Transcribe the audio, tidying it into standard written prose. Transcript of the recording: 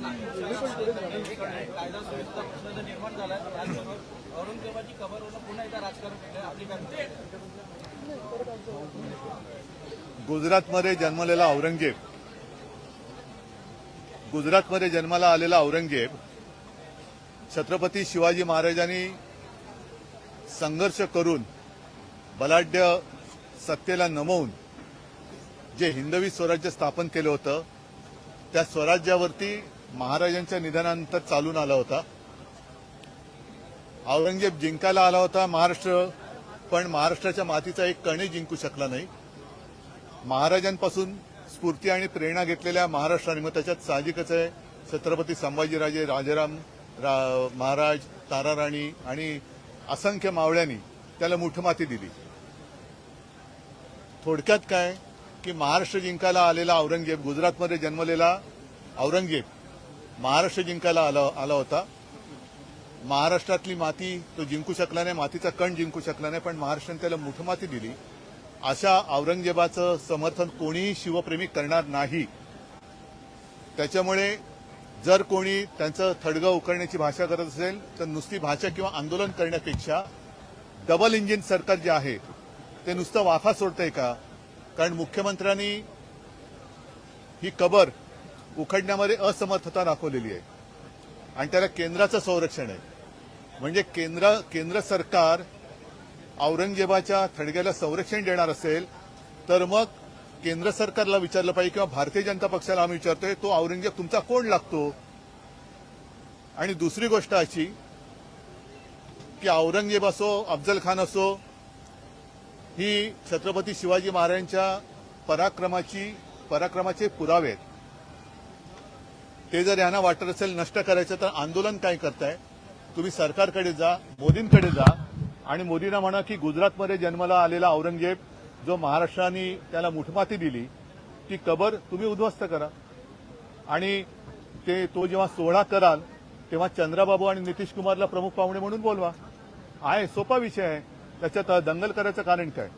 कायदा सुव्यवस्था प्रश्न जर निर्माण झाला त्याचबरोबर औरंगजेबाची कबरवरून पुन्हा एकदा राजकारण केलं आपली काय गुजरातमध्ये जन्मलेला औरंगजेब, गुजरातमध्ये जन्माला आलेला औरंगजेब छत्रपती शिवाजी महाराजांनी संघर्ष करून बलाढ्य सत्तेला नमवून जे हिंदवी स्वराज्य स्थापन केलं होतं त्या स्वराज्यावरती महाराजांच्या निधनानंतर चालून आला होता. औरंगजेब जिंकायला आला होता महाराष्ट्र, पण महाराष्ट्राच्या मातीचा एक कणही जिंकू शकला नाही. महाराजांपासून स्फूर्ती आणि प्रेरणा घेतलेल्या महाराष्ट्राने, मग त्याच्यात साहजिकच आहे छत्रपती संभाजीराजे, राजाराम महाराज, ताराराणी आणि असंख्य मावळ्यांनी त्याला मुठमाती दिली. थोडक्यात काय की महाराष्ट्र जिंकायला आलेला औरंगजेब, गुजरातमध्ये जन्मलेला औरंगजेब महाराष्ट्र जिंकायला आला होता. महाराष्ट्रातली माती तो जिंकू शकला नाही, मातीचा कण जिंकू शकला नाही, पण महाराष्ट्राने त्याला मुठमाती दिली. अशा औरंगजेबाचं समर्थन कोणीही शिवप्रेमी करणार नाही. त्याच्यामुळे जर कोणी त्यांचं थडगं उकरण्याची भाषा करत असेल तर नुसती भाषा किंवा आंदोलन करण्यापेक्षा डबल इंजिन सरकार जे आहे ते नुसतं वाफा सोडतंय का? कारण मुख्यमंत्र्यांनी ही कबर उखडण्यामध्ये असमर्थता दाखवलेली आहे आणि त्याला केंद्राचं संरक्षण आहे. म्हणजे केंद्र सरकार औरंगजेबाच्या थडग्याला संरक्षण देणार असेल तर मग केंद्र सरकारला विचारलं पाहिजे किंवा भारतीय जनता पक्षाला आम्ही विचारतोय, तो औरंगजेब तुमचा कोण लागतो? आणि दुसरी गोष्ट अशी की औरंगजेब असो, अफजल खान असो, ही छत्रपती शिवाजी महाराजांच्या पराक्रमाचे पुरावे आहेत. ते जर यांना वाटत असेल नष्ट करायचं तर आंदोलन काय करताय? तुम्ही सरकारकडे जा, मोदींकडे जा आणि मोदींना म्हणा की गुजरातमध्ये जन्माला आलेला औरंगजेब जो महाराष्ट्राने त्याला मुठमाती दिली ती कबर तुम्ही उद्ध्वस्त करा. आणि तो जेव्हा सोहळा कराल तेव्हा चंद्राबाबू आणि नितीश कुमारला प्रमुख पाहुणे म्हणून बोलवा. आहे सोपा विषय आहे, त्याच्यात दंगल करायचं कारण काय?